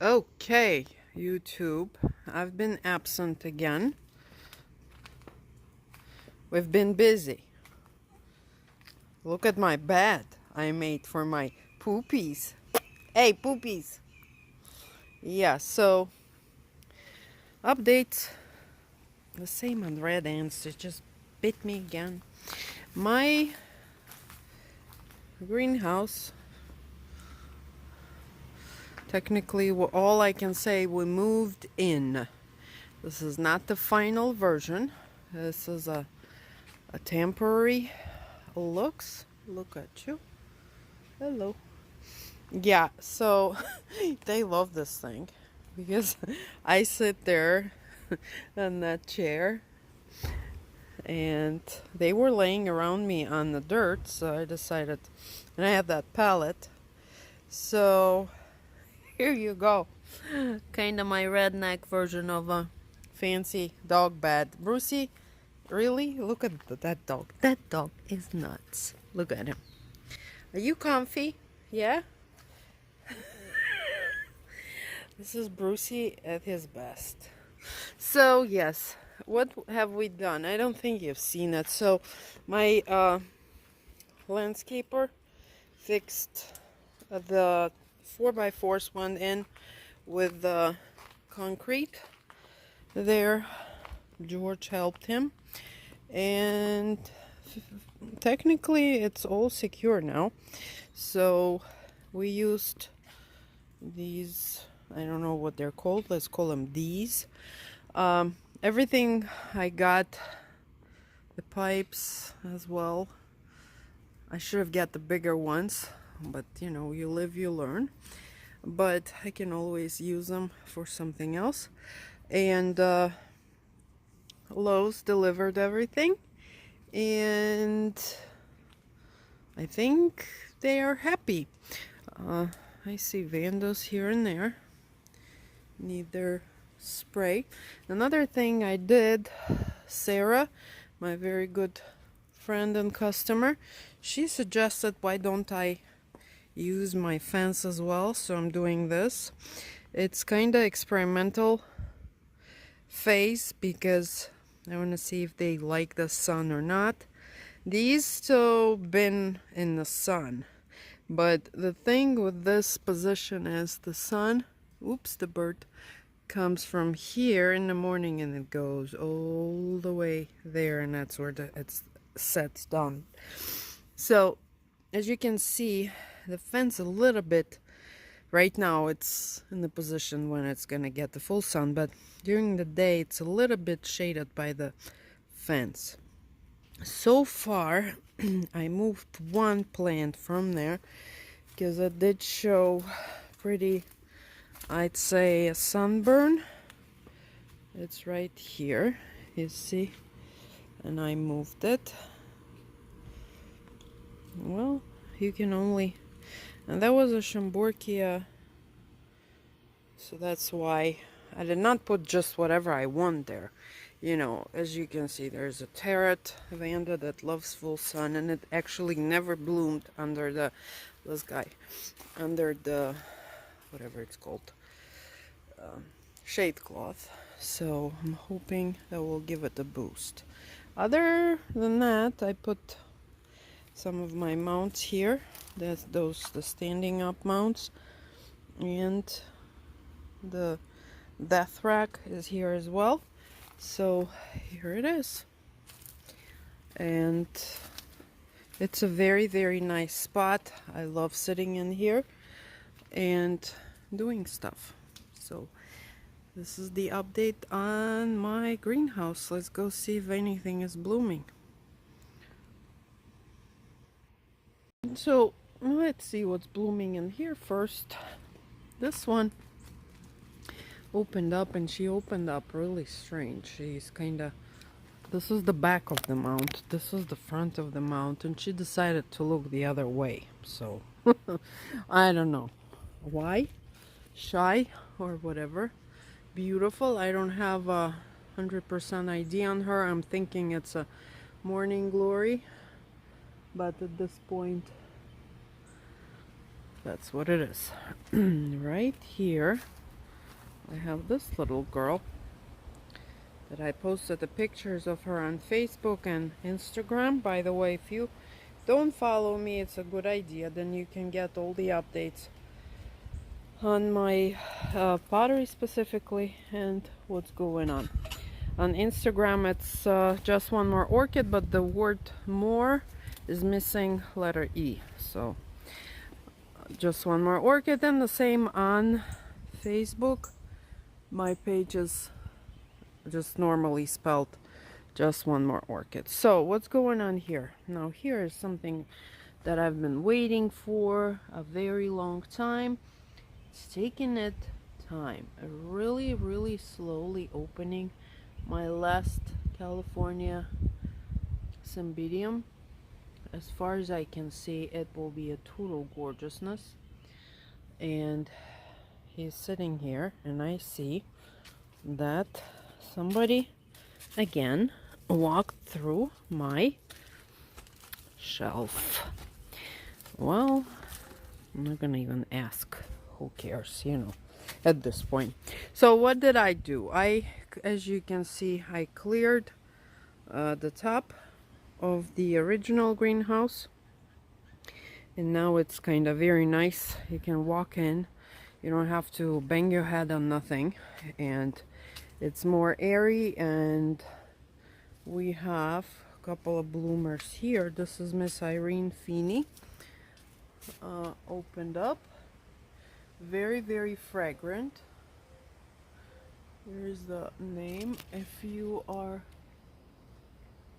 Okay, YouTube, I've been absent again. We've been busy. Look at my bed I made for my poopies. Hey, poopies. Yeah, so updates. The same on red ants. It just bit me again. My greenhouse, technically, all I can say, we moved in. This is not the final version. This is a temporary looks. Look at you. Hello. Yeah, so they love this thing because I sit there on that chair and they were laying around me on the dirt, so I decided, and I have that pallet. So here you go. Kind of my redneck version of a fancy dog bed. Brucey, really? Look at that dog. That dog is nuts. Look at him. Are you comfy? Yeah? This is Brucey at his best. So, yes, what have we done? I don't think you've seen it. So, my landscaper fixed the 4x4s one in with the concrete there. George helped him. And technically, it's all secure now. So, we used these, I don't know what they're called, let's call them D's. Everything I got, the pipes as well. I should have got the bigger ones, but you know, you live, you learn. But I can always use them for something else. And Lowe's delivered everything, and I think they are happy. I see vandas here and there. Need their spray. Another thing I did, Sarah, my very good friend and customer, she suggested why don't I use my fence as well, so I'm doing this. It's kind of experimental phase because I want to see if they like the sun or not. These still been in the sun, but the thing with this position is the sun, oops, the bird comes from here in the morning and it goes all the way there, and that's where it sets down. So as you can see, the fence a little bit, right now it's in the position when it's gonna get the full sun, but during the day it's a little bit shaded by the fence. So far I moved one plant from there because it did show pretty, I'd say, a sunburn. It's right here, you see, and I moved it. Well, you can only, and that was a Shamborkia, so that's why I did not put just whatever I want there. You know, as you can see, there's a Tarot Vanda that loves full sun, and it actually never bloomed under the, this guy, under the, whatever it's called, shade cloth. So I'm hoping that will give it a boost. Other than that, I put some of my mounts here. That's the standing up mounts, and the death rack is here as well. So here it is, and it's a very, very nice spot. I love sitting in here and doing stuff. So this is the update on my greenhouse. Let's go see if anything is blooming. So let's see what's blooming in here first. This one opened up, and she opened up really strange. She's kind of, this is the back of the mount, this is the front of the mount, and she decided to look the other way. So I don't know why, shy or whatever. Beautiful. I don't have 100% idea on her. I'm thinking it's a morning glory, but at this point that's what it is. Right here I have this little girl that I posted the pictures of her on Facebook and Instagram. By the way, if you don't follow me, it's a good idea. Then you can get all the updates on my pottery specifically and what's going on. On Instagram, it's just one more orchid, but the word more is missing letter E. So just one more orchid, and the same on Facebook. My page is just normally spelled just one more orchid. So what's going on here? Now here is something that I've been waiting for a very long time. It's taking it time. Really slowly opening my last California Cymbidium. As far as I can see, it will be a total gorgeousness. And he's sitting here, and I see that somebody again walked through my shelf. Well, I'm not gonna even ask. Who cares, you know, at this point. So what did I do? As you can see, I cleared the top of the original greenhouse, and now it's kind of very nice. You can walk in, you don't have to bang your head on nothing, and it's more airy. And we have a couple of bloomers here. This is Miss Irene Feeney, opened up, very fragrant. Here's the name if you are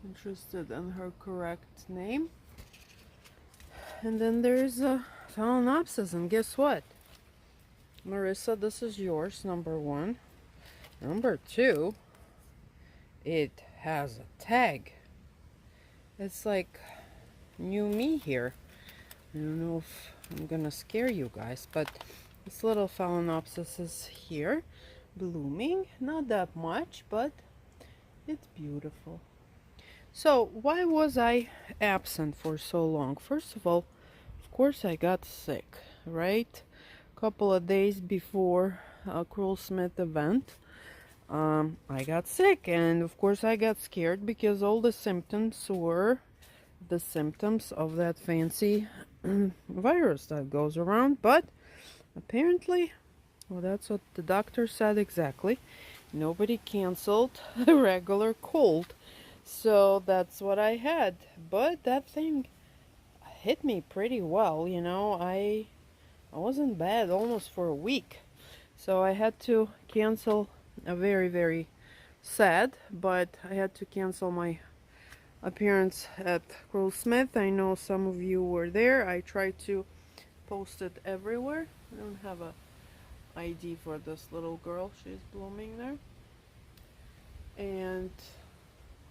interested in her correct name. And then there's a Phalaenopsis, and guess what, Marissa, this is yours, number one. Number two, it has a tag. It's like new me here. I don't know if I'm gonna scare you guys, but this little Phalaenopsis is here, blooming. Not that much, but it's beautiful. So why was I absent for so long? First of all, of course I got sick, right? A couple of days before a Cruel Smith event, I got sick, and of course I got scared because all the symptoms were the symptoms of that fancy virus that goes around. But apparently, well, that's what the doctor said exactly. Nobody canceled a regular cold. So that's what I had. But that thing hit me pretty well, you know. I wasn't bad almost for a week. So I had to cancel, a very sad, but I had to cancel my appearance at Cruel Smith. I know some of you were there. I tried to post it everywhere. I don't have a ID for this little girl. She's blooming there. And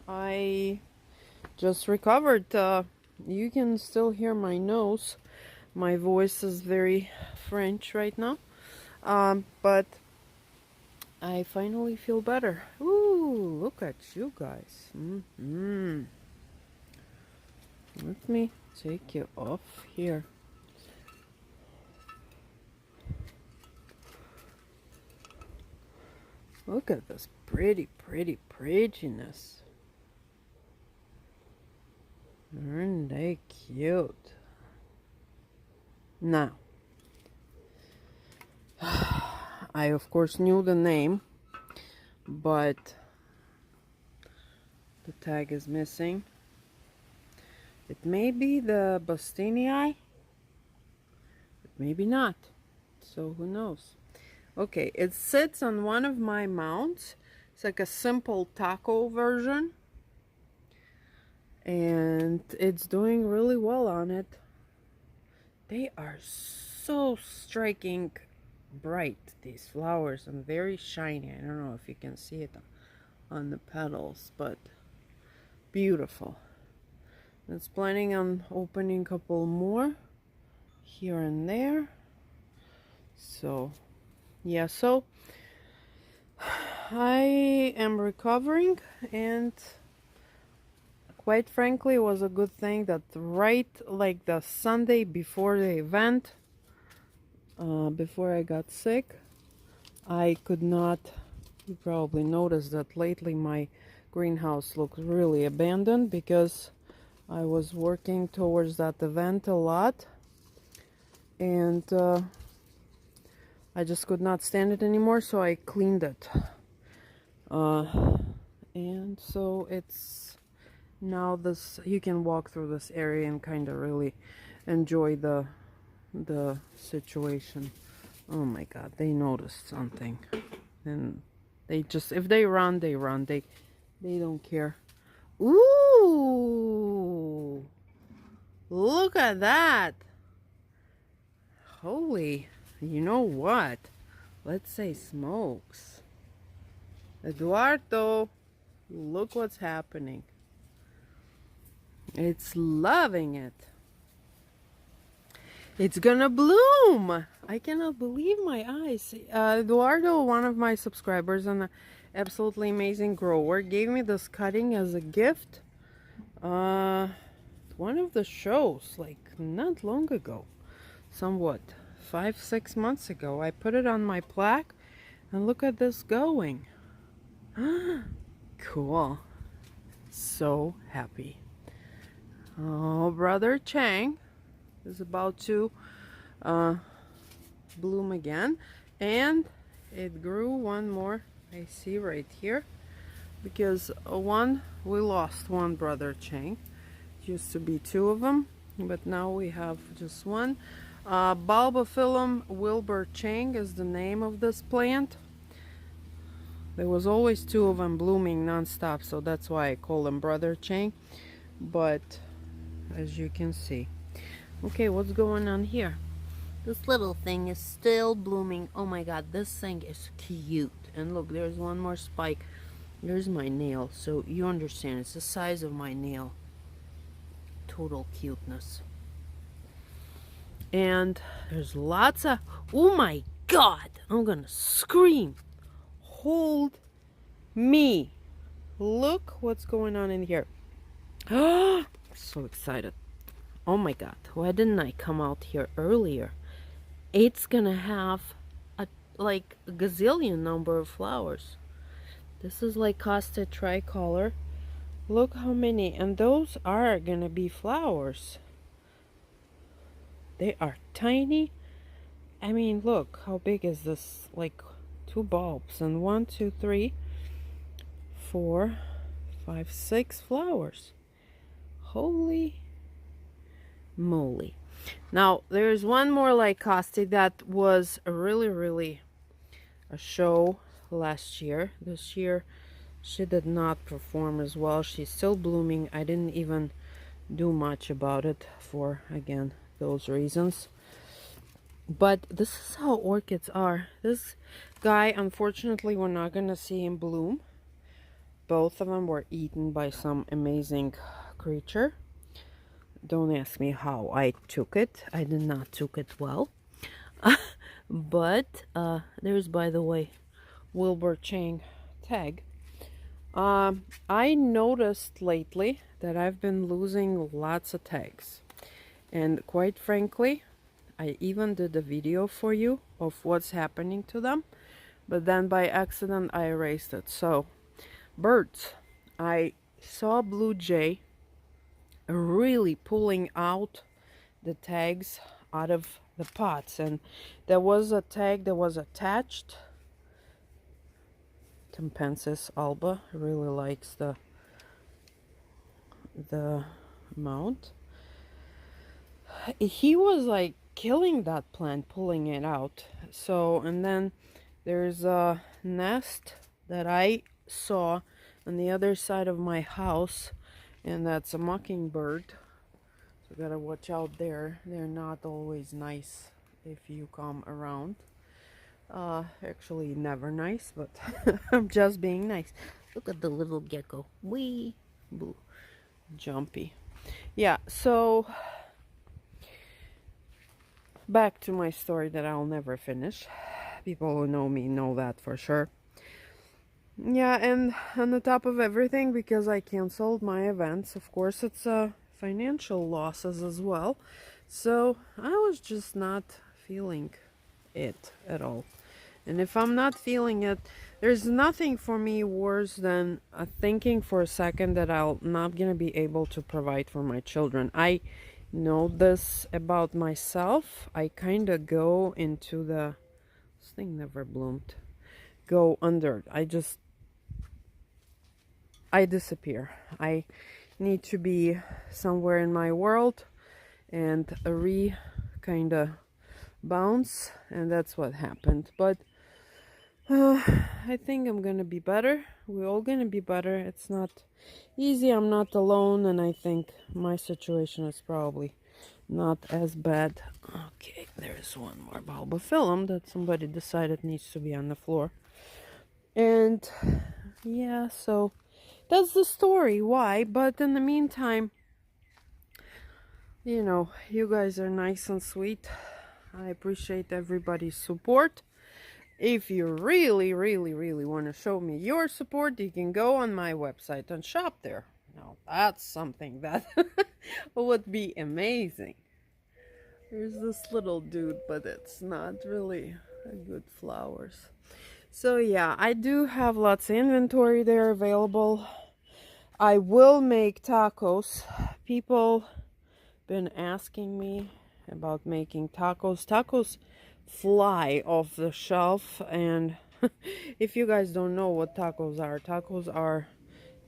I just recovered. You can still hear my nose. My voice is very French right now. But I finally feel better. Ooh, look at you guys. Let me take you off here. Look at this prettiness. Aren't they cute? Now, I of course knew the name, but the tag is missing. It may be the Bastinii, but maybe not. So who knows? Okay, it sits on one of my mounts. It's like a simple taco version, and it's doing really well on it. They are so striking bright, these flowers, and very shiny. I don't know if you can see it on the petals, but beautiful. It's planning on opening a couple more here and there. So yeah, so I am recovering, and quite frankly, it was a good thing that right like the Sunday before the event, before I got sick, I could not, you probably noticed that lately my greenhouse looks really abandoned because I was working towards that event a lot, and I just could not stand it anymore, so I cleaned it. And so it's now this, you can walk through this area and kind of really enjoy the situation. Oh my god, they noticed something, and they just, if they run, they run. They don't care. Ooh, look at that. Holy, you know what? Let's say smokes. Eduardo, look what's happening. It's loving it. It's gonna bloom. I cannot believe my eyes. Eduardo, one of my subscribers and an absolutely amazing grower, gave me this cutting as a gift. One of the shows, like not long ago, somewhat 5-6 months ago. I put it on my plaque, and look at this going. Cool. So happy. Oh, brother Chang is about to bloom again, and it grew one more, I see right here, because we lost one brother Chang. It used to be two of them, but now we have just one. Bulbophyllum Wilbur Chang is the name of this plant. There was always two of them blooming non-stop, so that's why I call them brother Chang. But as you can see, okay, what's going on here? This little thing is still blooming. Oh my god, this thing is cute. And look, there's one more spike. There's my nail, so you understand, it's the size of my nail. Total cuteness. And there's lots of, oh my god, I'm gonna scream. Hold me. Look what's going on in here. Oh, so excited. Oh my god, why didn't I come out here earlier? It's gonna have a gazillion number of flowers. This is like Costa tricolor. Look how many, and those are gonna be flowers. They are tiny. I mean, look, how big is this? Like 2 bulbs, and 1, 2, 3, 4, 5, 6 flowers. Holy moly. Now, there's one more Lycoste that was really a show last year. This year, she did not perform as well. She's still blooming. I didn't even do much about it for, again, those reasons. But this is how orchids are. This guy, unfortunately, we're not going to see him bloom. Both of them were eaten by some amazing creature. Don't ask me how I took it. I did not took it well. But there's, by the way, Wilbur Chang tag. I noticed lately that I've been losing lots of tags. And quite frankly, I even did a video for you of what's happening to them. But then by accident, I erased it. So, birds. I saw blue jay really pulling out the tags out of the pots, and there was a tag that was attached. Tempensis alba really likes the mount. He was like killing that plant, pulling it out. So, and then there's a nest that I saw on the other side of my house, and that's a mockingbird. So gotta watch out there. They're not always nice if you come around. Actually never nice, but I'm just being nice. Look at the little gecko. Wee, blue, jumpy. Yeah, so back to my story that I'll never finish. People who know me know that for sure. Yeah, and on the top of everything, because I canceled my events, of course, it's financial losses as well. So I was just not feeling it at all. And if I'm not feeling it, there's nothing for me worse than thinking for a second that I'll not gonna be able to provide for my children. I know this about myself. I kind of go into this thing never bloomed. Go under. I disappear. I need to be somewhere in my world and kind of bounce, and that's what happened. But I think I'm gonna be better. We're all gonna be better. It's not easy. I'm not alone, and I think my situation is probably not as bad. Okay, there's one more bulbophyllum that somebody decided needs to be on the floor. And yeah, so that's the story. Why? But in the meantime, you know, you guys are nice and sweet. I appreciate everybody's support. If you really, really, really want to show me your support, you can go on my website and shop there. Now, that's something that would be amazing. There's this little dude, but it's not really a good flowers. So yeah, I do have lots of inventory there available. I will make tacos. People been asking me about making tacos. Tacos fly off the shelf, and if you guys don't know what tacos are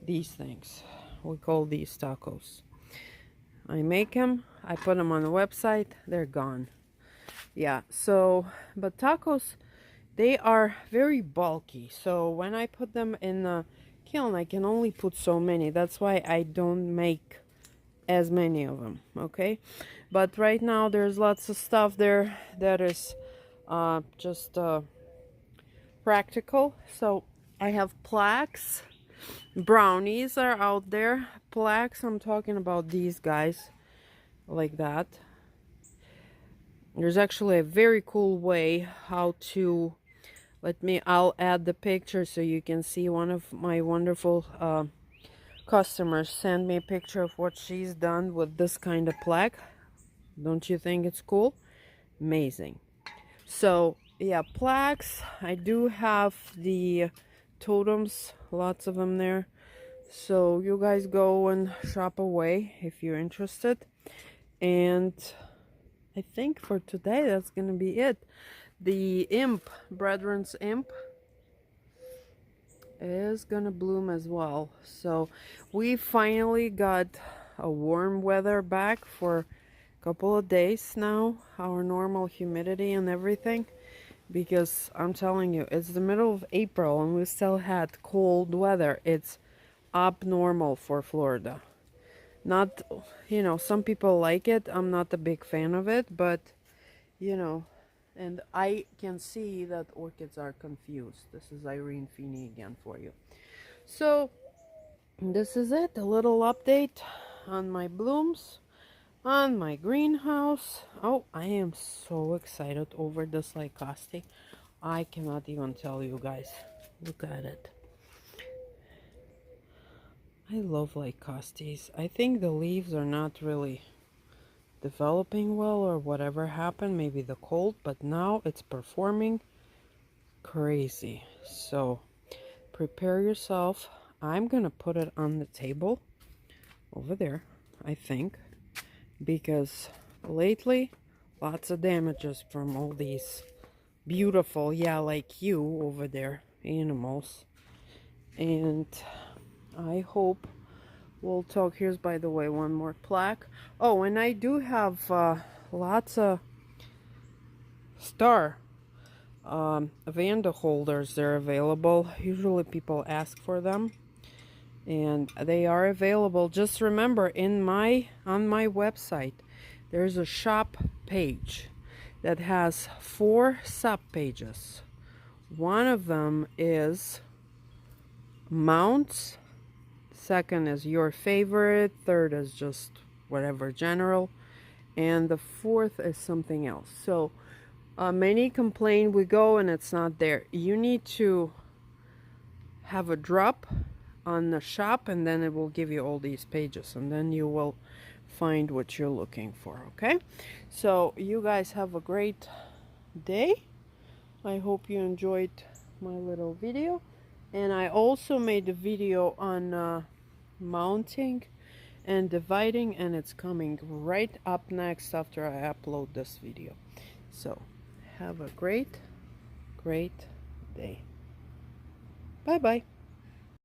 these things. We call these tacos. I make them, I put them on the website, they're gone. Yeah, so, but tacos, they are very bulky, so when I put them in the kiln, I can only put so many. That's why I don't make as many of them, okay? But right now there's lots of stuff there that is just practical. So I have plaques. Brownies are out there. Plaques, I'm talking about these guys like that. There's actually a very cool way how to, I'll add the picture so you can see. One of my wonderful customers sent me a picture of what she's done with this kind of plaque. Don't you think it's cool? Amazing. So yeah, plaques. I do have the totems, lots of them there. So you guys go and shop away if you're interested. And I think for today that's gonna be it. The imp, Brethren's imp, is gonna bloom as well. So we finally got a warm weather back for a couple of days now, our normal humidity and everything, because I'm telling you, it's the middle of April and we still had cold weather. It's abnormal for Florida. Not, you know, some people like it. I'm not a big fan of it, but you know, and I can see that orchids are confused. This is Irene Feeney again for you. So this is it, a little update on my blooms, on my greenhouse. Oh, I am so excited over this lycoste. I cannot even tell you guys. Look at it. I love lycostes. I think the leaves are not really developing well or whatever happened, maybe the cold, but now it's performing crazy. So prepare yourself. I'm gonna put it on the table over there, I think, because lately lots of damages from all these beautiful, yeah, like you over there, animals. And I hope we'll talk. Here's, by the way, one more plaque. Oh, and I do have lots of star Vanda holders. They're available. Usually people ask for them, and they are available. Just remember, on my website there's a shop page that has 4 sub pages. One of them is mounts, second is your favorite, third is just whatever general, and the fourth is something else. So many complain we go and it's not there. You need to have a drop on the shop, and then it will give you all these pages, and then you will find what you're looking for. Okay, so you guys have a great day. I hope you enjoyed my little video. And I also made a video on mounting and dividing, and it's coming right up next after I upload this video. So have a great day. Bye bye.